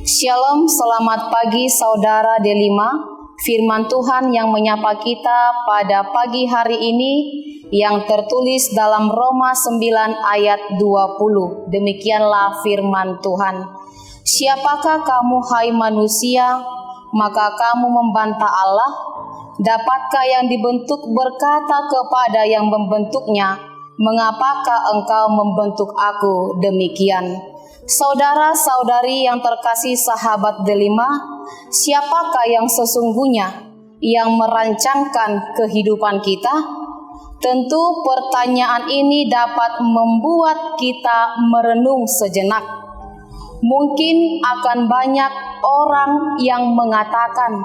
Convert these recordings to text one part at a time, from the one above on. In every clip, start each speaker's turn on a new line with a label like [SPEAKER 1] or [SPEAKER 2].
[SPEAKER 1] Shalom, selamat pagi saudara Delima. Firman Tuhan yang menyapa kita pada pagi hari ini yang tertulis dalam Roma 9 ayat 20. Demikianlah firman Tuhan. Siapakah kamu hai manusia, maka kamu membantah Allah? Dapatkah yang dibentuk berkata kepada yang membentuknya, mengapakah engkau membentuk aku demikian? Saudara-saudari yang terkasih sahabat Delima, siapakah yang sesungguhnya yang merancangkan kehidupan kita? Tentu pertanyaan ini dapat membuat kita merenung sejenak. Mungkin akan banyak orang yang mengatakan,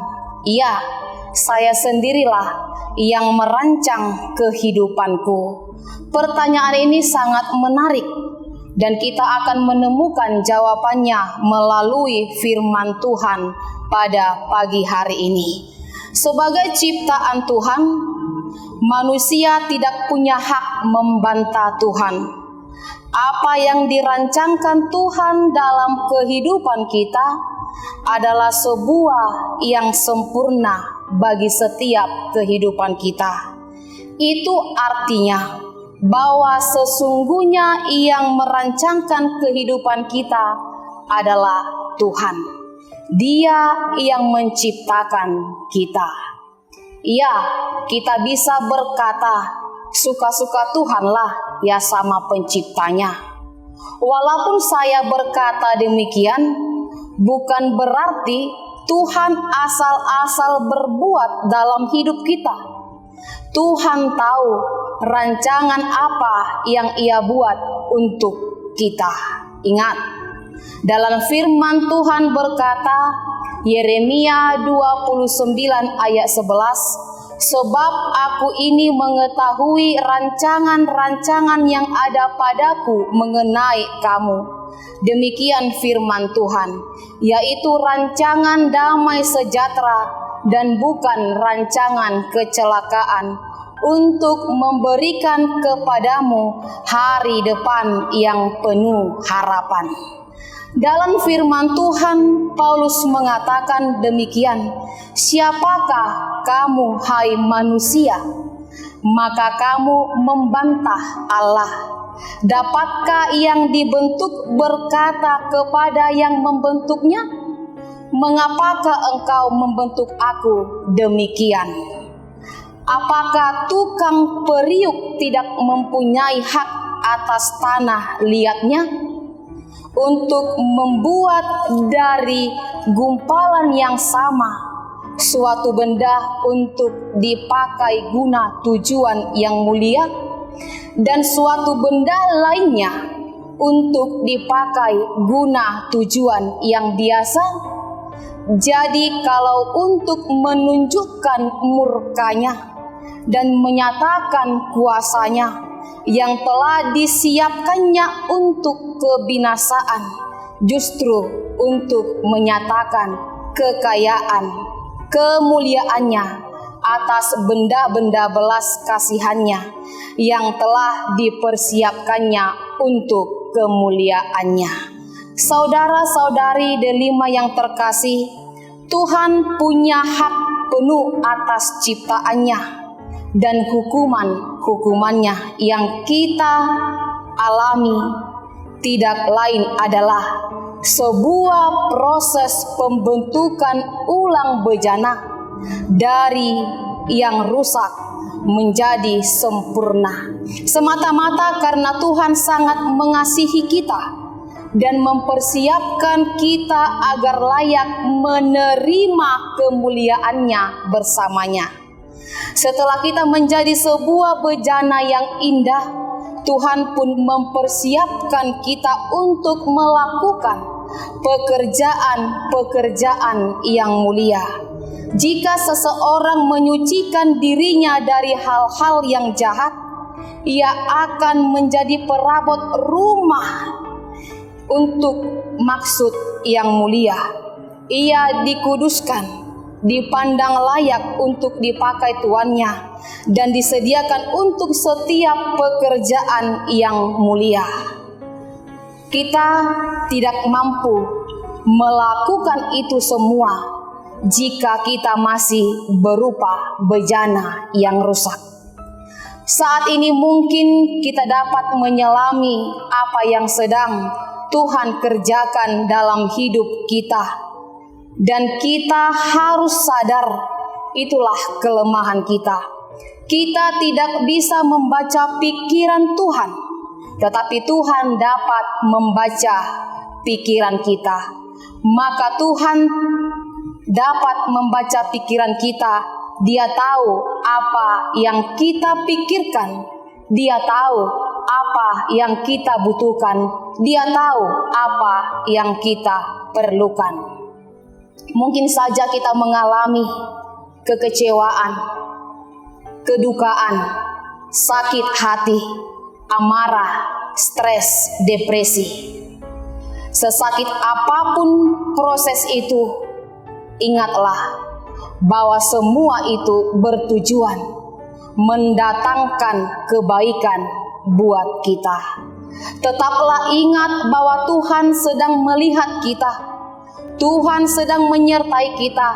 [SPEAKER 1] "Iya, saya sendirilah yang merancang kehidupanku." Pertanyaan ini sangat menarik. Dan kita akan menemukan jawabannya melalui firman Tuhan pada pagi hari ini. Sebagai ciptaan Tuhan, manusia tidak punya hak membantah Tuhan. Apa yang dirancangkan Tuhan dalam kehidupan kita adalah sebuah yang sempurna bagi setiap kehidupan kita. Itu artinya bahwa sesungguhnya yang merancangkan kehidupan kita adalah Tuhan. Dia yang menciptakan kita. Ya, kita bisa berkata, suka-suka Tuhanlah ya sama penciptanya. Walaupun saya berkata demikian, bukan berarti Tuhan asal-asal berbuat dalam hidup kita. Tuhan tahu rancangan apa yang Ia buat untuk kita. Ingat, dalam firman Tuhan berkata, Yeremia 29 ayat 11, sebab aku ini mengetahui rancangan-rancangan yang ada padaku mengenai kamu. Demikian firman Tuhan, yaitu rancangan damai sejahtera dan bukan rancangan kecelakaan, untuk memberikan kepadamu hari depan yang penuh harapan. Dalam firman Tuhan, Paulus mengatakan demikian, siapakah kamu hai manusia, maka kamu membantah Allah? Dapatkah yang dibentuk berkata kepada yang membentuknya, mengapakah engkau membentuk aku demikian? Apakah tukang periuk tidak mempunyai hak atas tanah liatnya untuk membuat dari gumpalan yang sama suatu benda untuk dipakai guna tujuan yang mulia dan suatu benda lainnya untuk dipakai guna tujuan yang biasa? Jadi kalau untuk menunjukkan murkanya dan menyatakan kuasanya yang telah disiapkannya untuk kebinasaan, justru untuk menyatakan kekayaan, kemuliaannya atas benda-benda belas kasihannya yang telah dipersiapkannya untuk kemuliaannya. Saudara-saudari Delima yang terkasih, Tuhan punya hak penuh atas ciptaannya dan hukuman-hukumannya yang kita alami tidak lain adalah sebuah proses pembentukan ulang bejana dari yang rusak menjadi sempurna, semata-mata karena Tuhan sangat mengasihi kita dan mempersiapkan kita agar layak menerima kemuliaannya bersamanya. Setelah kita menjadi sebuah bejana yang indah, Tuhan pun mempersiapkan kita untuk melakukan pekerjaan-pekerjaan yang mulia. Jika seseorang menyucikan dirinya dari hal-hal yang jahat, ia akan menjadi perabot rumah untuk maksud yang mulia. Ia dikuduskan, dipandang layak untuk dipakai tuannya, dan disediakan untuk setiap pekerjaan yang mulia. Kita tidak mampu melakukan itu semua jika kita masih berupa bejana yang rusak. Saat ini mungkin kita dapat menyelami apa yang sedang Tuhan kerjakan dalam hidup kita, dan kita harus sadar itulah kelemahan kita. Kita tidak bisa membaca pikiran Tuhan, tetapi Tuhan dapat membaca pikiran kita. Maka Tuhan dapat membaca pikiran kita. Dia tahu apa yang kita pikirkan. Dia tahu apa yang kita butuhkan. Dia tahu apa yang kita perlukan. Mungkin saja kita mengalami kekecewaan, kedukaan, sakit hati, amarah, stres, depresi. Sesakit apapun proses itu, ingatlah bahwa semua itu bertujuan mendatangkan kebaikan buat kita. Tetaplah ingat bahwa Tuhan sedang melihat kita. Tuhan sedang menyertai kita.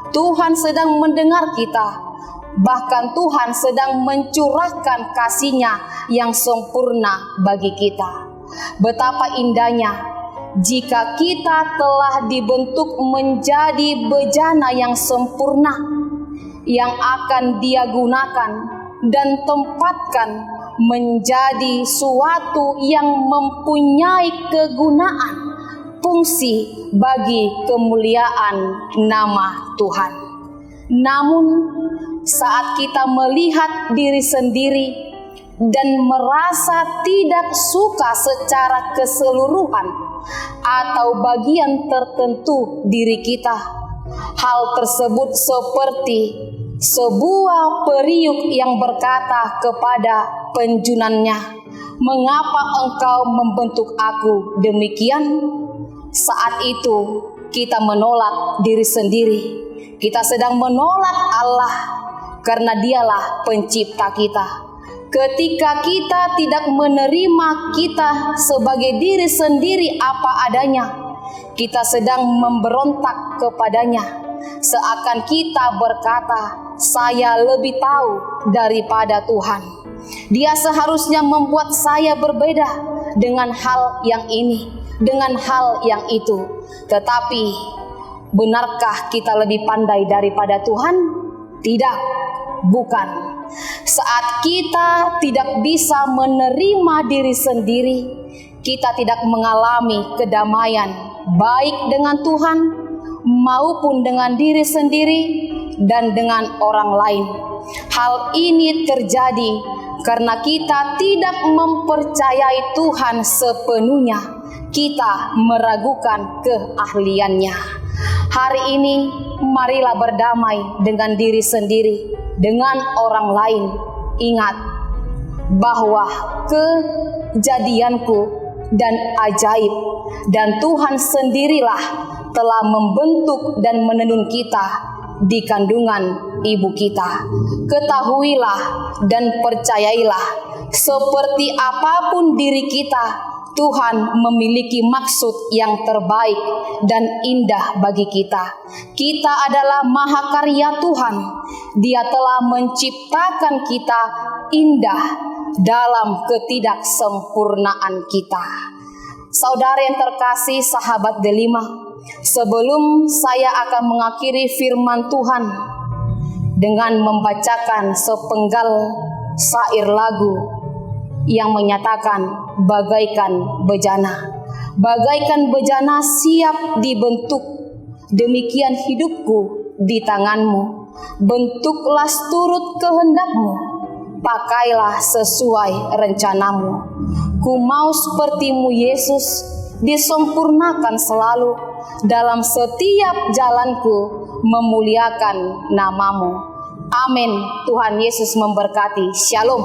[SPEAKER 1] Tuhan sedang mendengar kita. Bahkan Tuhan sedang mencurahkan kasih-Nya yang sempurna bagi kita. Betapa indahnya jika kita telah dibentuk menjadi bejana yang sempurna, yang akan Dia gunakan dan tempatkan menjadi suatu yang mempunyai kegunaan, fungsi bagi kemuliaan nama Tuhan. Namun saat kita melihat diri sendiri dan merasa tidak suka secara keseluruhan atau bagian tertentu diri kita, hal tersebut seperti sebuah periuk yang berkata kepada penjunannya, "Mengapa engkau membentuk aku demikian?" Saat itu kita menolak diri sendiri. Kita sedang menolak Allah karena Dialah pencipta kita. Ketika kita tidak menerima kita sebagai diri sendiri apa adanya, kita sedang memberontak kepadanya. Seakan kita berkata, "Saya lebih tahu daripada Tuhan. Dia seharusnya membuat saya berbeda dengan hal yang ini, dengan hal yang itu." Tetapi benarkah kita lebih pandai daripada Tuhan? Tidak, bukan. Saat kita tidak bisa menerima diri sendiri, kita tidak mengalami kedamaian baik dengan Tuhan maupun dengan diri sendiri dan dengan orang lain. Hal ini terjadi karena kita tidak mempercayai Tuhan sepenuhnya. Kita meragukan keahliannya. Hari ini marilah berdamai dengan diri sendiri, dengan orang lain. Ingat bahwa kejadianku dan ajaib dan Tuhan sendirilah telah membentuk dan menenun kita di kandungan ibu kita. Ketahuilah dan percayailah, seperti apapun diri kita, Tuhan memiliki maksud yang terbaik dan indah bagi kita. Kita adalah mahakarya Tuhan. Dia telah menciptakan kita indah dalam ketidaksempurnaan kita. Saudara yang terkasih, sahabat Delima, sebelum saya akan mengakhiri firman Tuhan dengan membacakan sepenggal syair lagu yang menyatakan bagaikan bejana. Bagaikan bejana siap dibentuk, demikian hidupku di tanganmu. Bentuklah turut kehendakmu, pakailah sesuai rencanamu. Ku mau sepertimu Yesus, disempurnakan selalu dalam setiap jalanku, memuliakan namamu. Amin. Tuhan Yesus memberkati. Shalom.